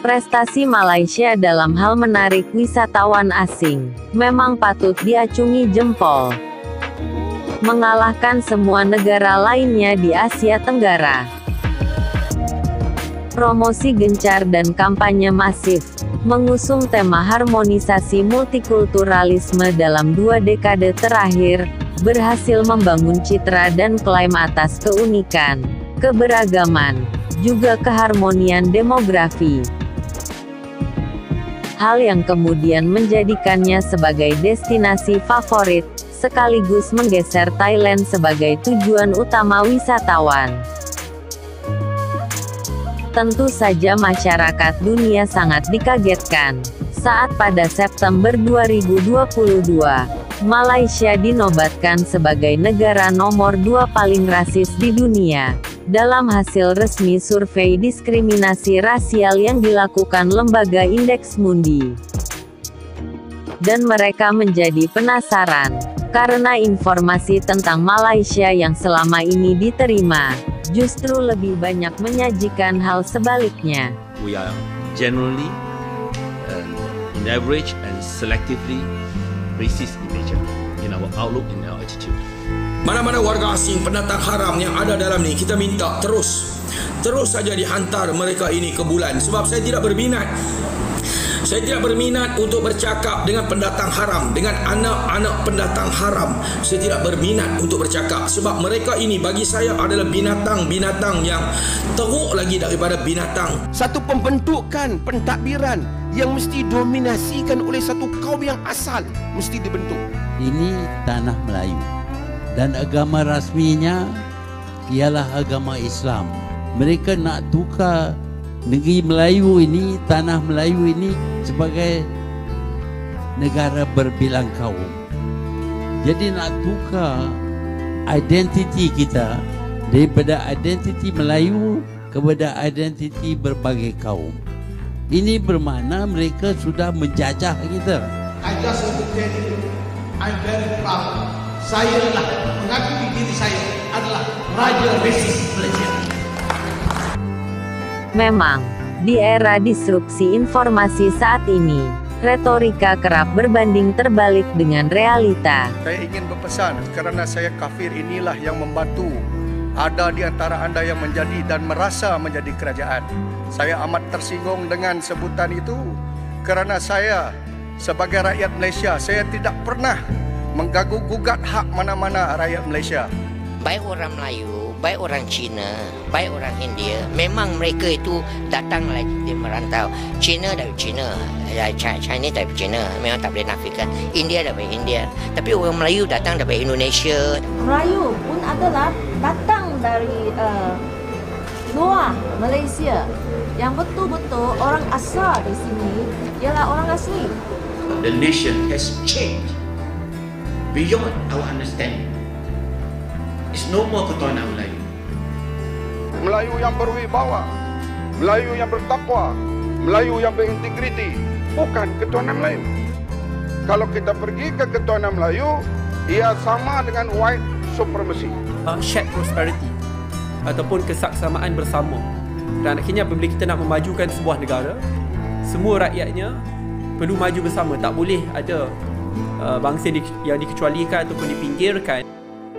Prestasi Malaysia dalam hal menarik wisatawan asing memang patut diacungi jempol. Mengalahkan semua negara lainnya di Asia Tenggara. Promosi gencar dan kampanye masif mengusung tema harmonisasi multikulturalisme dalam 2 dekade terakhir, berhasil membangun citra dan klaim atas keunikan, keberagaman, juga keharmonian demografi. Hal yang kemudian menjadikannya sebagai destinasi favorit, sekaligus menggeser Thailand sebagai tujuan utama wisatawan. Tentu saja masyarakat dunia sangat dikagetkan saat pada September 2022, Malaysia dinobatkan sebagai negara nomor 2 paling rasis di dunia, dalam hasil resmi survei diskriminasi rasial yang dilakukan lembaga Indeks Mundi. Dan mereka menjadi penasaran, karena informasi tentang Malaysia yang selama ini diterima, justru lebih banyak menyajikan hal sebaliknya. We are generally, in average and selectively racist in nature, in our outlook, in our attitude. Mana-mana warga asing pendatang haram yang ada dalam ni, kita minta terus saja dihantar mereka ini ke bulan. Sebab saya tidak berminat. Saya tidak berminat untuk bercakap dengan pendatang haram, dengan anak-anak pendatang haram. Saya tidak berminat untuk bercakap. Sebab mereka ini bagi saya adalah binatang-binatang yang teruk lagi daripada binatang. Satu pembentukan pentadbiran yang mesti dominasikan oleh satu kaum yang asal mesti dibentuk. Ini tanah Melayu. Dan agama rasminya ialah agama Islam. Mereka nak tukar negeri Melayu ini, tanah Melayu ini sebagai negara berbilang kaum. Jadi nak tukar identiti kita daripada identiti Melayu kepada identiti berbagai kaum. Ini bermakna mereka sudah menjajah kita. I just want to tell you, I'm very proud. Saya lah mengakui diri saya adalah Raja Rasis Malaysia. Memang, di era disrupsi informasi saat ini, retorika kerap berbanding terbalik dengan realita. Saya ingin berpesan, kerana saya kafir inilah yang membantu ada di antara anda yang menjadi dan merasa menjadi kerajaan. Saya amat tersinggung dengan sebutan itu, kerana saya sebagai rakyat Malaysia, saya tidak pernah mengganggu-gugat hak mana-mana rakyat Malaysia. Baik orang Melayu, baik orang Cina, baik orang India, memang mereka itu datang dari merantau. Cina dari Cina, Chinese dari Cina, memang tak boleh nafikan. India dari India. Tapi orang Melayu datang dari Indonesia. Melayu pun adalah datang dari luar Malaysia. Yang betul-betul orang asal di sini ialah orang asli. The nation has changed beyond our understanding. It's no more ketuhanan Melayu. Melayu yang berwibawa, Melayu yang bertakwa, Melayu yang berintegriti, bukan ketuhanan Melayu. Kalau kita pergi ke ketuhanan Melayu, ia sama dengan white supremacy. Shared prosperity ataupun kesaksamaan bersama. Dan akhirnya apabila kita nak memajukan sebuah negara, semua rakyatnya perlu maju bersama. Tak boleh ada bangsa yang dikecualikan ataupun dipinggirkan.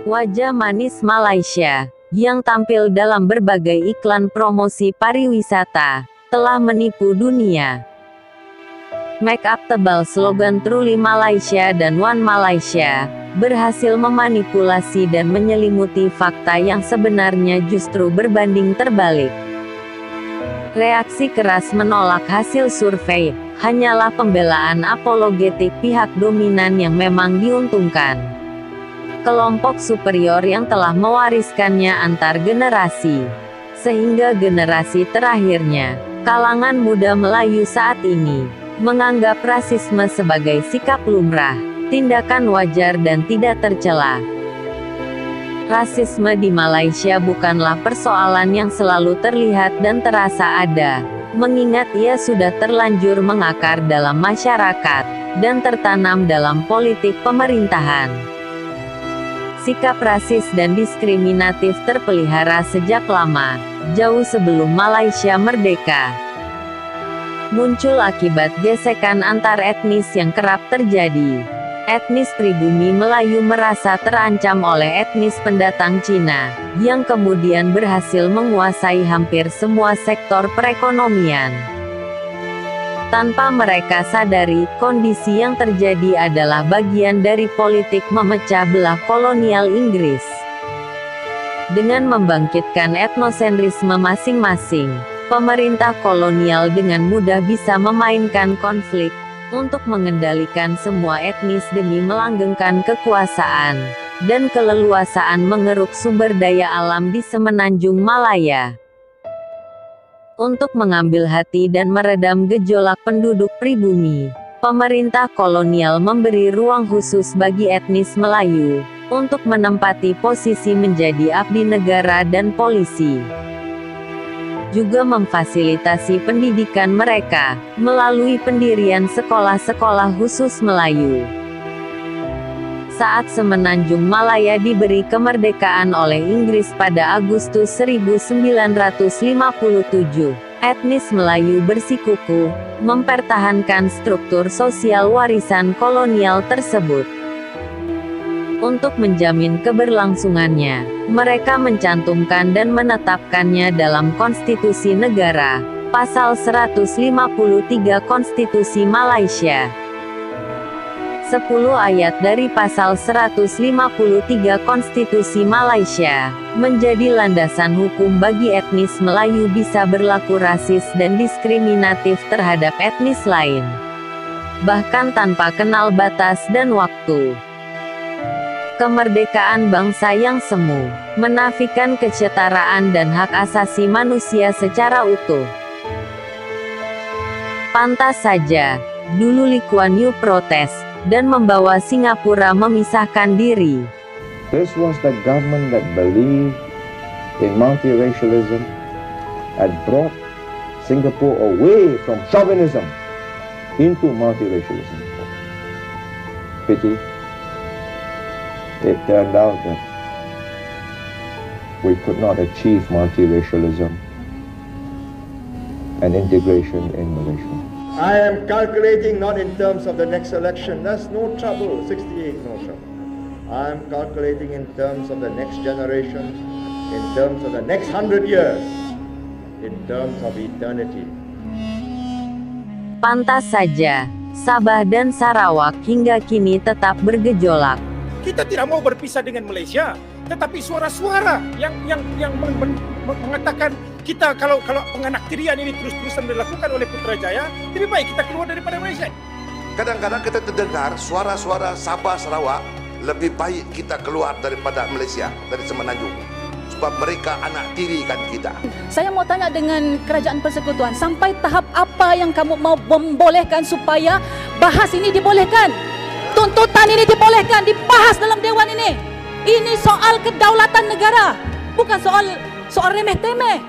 Wajah manis Malaysia yang tampil dalam berbagai iklan promosi pariwisata telah menipu dunia. Make up tebal slogan Truly Malaysia dan One Malaysia berhasil memanipulasi dan menyelimuti fakta yang sebenarnya justru berbanding terbalik. Reaksi keras menolak hasil survei hanyalah pembelaan apologetik pihak dominan yang memang diuntungkan. Kelompok superior yang telah mewariskannya antar generasi. Sehingga generasi terakhirnya, kalangan muda Melayu saat ini, menganggap rasisme sebagai sikap lumrah, tindakan wajar dan tidak tercela. Rasisme di Malaysia bukanlah persoalan yang selalu terlihat dan terasa ada, mengingat ia sudah terlanjur mengakar dalam masyarakat, dan tertanam dalam politik pemerintahan. Sikap rasis dan diskriminatif terpelihara sejak lama, jauh sebelum Malaysia merdeka. muncul akibat gesekan antar etnis yang kerap terjadi. Etnis pribumi Melayu merasa terancam oleh etnis pendatang Cina, yang kemudian berhasil menguasai hampir semua sektor perekonomian. Tanpa mereka sadari, kondisi yang terjadi adalah bagian dari politik memecah belah kolonial Inggris. Dengan membangkitkan etnosentrisme masing-masing, pemerintah kolonial dengan mudah bisa memainkan konflik untuk mengendalikan semua etnis demi melanggengkan kekuasaan dan keleluasaan mengeruk sumber daya alam di semenanjung Malaya. Untuk mengambil hati dan meredam gejolak penduduk pribumi, pemerintah kolonial memberi ruang khusus bagi etnis Melayu untuk menempati posisi menjadi abdi negara dan polisi. Juga memfasilitasi pendidikan mereka melalui pendirian sekolah-sekolah khusus Melayu. Saat semenanjung Malaya diberi kemerdekaan oleh Inggris pada Agustus 1957, etnis Melayu bersikukuh mempertahankan struktur sosial warisan kolonial tersebut. Untuk menjamin keberlangsungannya, mereka mencantumkan dan menetapkannya dalam konstitusi negara, pasal 153 Konstitusi Malaysia. 10 ayat dari pasal 153 Konstitusi Malaysia menjadi landasan hukum bagi etnis Melayu bisa berlaku rasis dan diskriminatif terhadap etnis lain, bahkan tanpa kenal batas dan waktu. Kemerdekaan bangsa yang semu menafikan kesetaraan dan hak asasi manusia secara utuh. Pantas saja, dulu Lee Kuan Yew protes dan membawa Singapura memisahkan diri. This was the government that believed in multiracialism, had brought Singapore away from chauvinism into multiracialism. Pity. It turned out that we could not achieve multiracialism and integration in Malaysia. I am calculating not in terms of the next election. That's no trouble. 68, no trouble. I am calculating in terms of the next generation, in terms of the next 100 years, in terms of eternity. Pantas saja, Sabah dan Sarawak hingga kini tetap bergejolak. Kita tidak mau berpisah dengan Malaysia, tetapi suara-suara yang mengatakan kita kalau penganaktiran ini terus-terusan dilakukan oleh Putrajaya, lebih baik kita keluar daripada Malaysia. Kadang-kadang kita terdengar suara-suara Sabah Sarawak, lebih baik kita keluar daripada Malaysia, dari Semenanjung, sebab mereka anak tirikan kita. Saya mau tanya dengan Kerajaan Persekutuan, sampai tahap apa yang kamu mau membolehkan supaya bahas ini dibolehkan? Tuntutan ini dibolehkan, dibahas dalam Dewan ini. Ini soal kedaulatan negara, bukan soal remeh-temeh.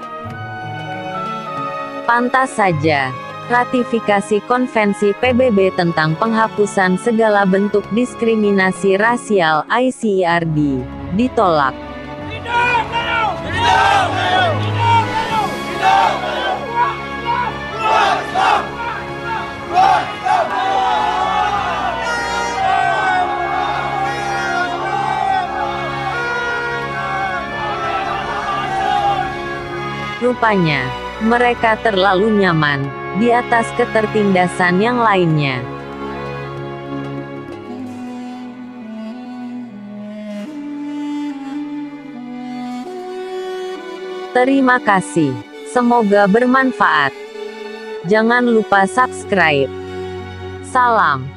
Pantas saja, ratifikasi konvensi PBB tentang penghapusan segala bentuk diskriminasi rasial ICRD ditolak. Rupanya, mereka terlalu nyaman di atas ketertindasan yang lainnya. Terima kasih. Semoga bermanfaat. Jangan lupa subscribe. Salam.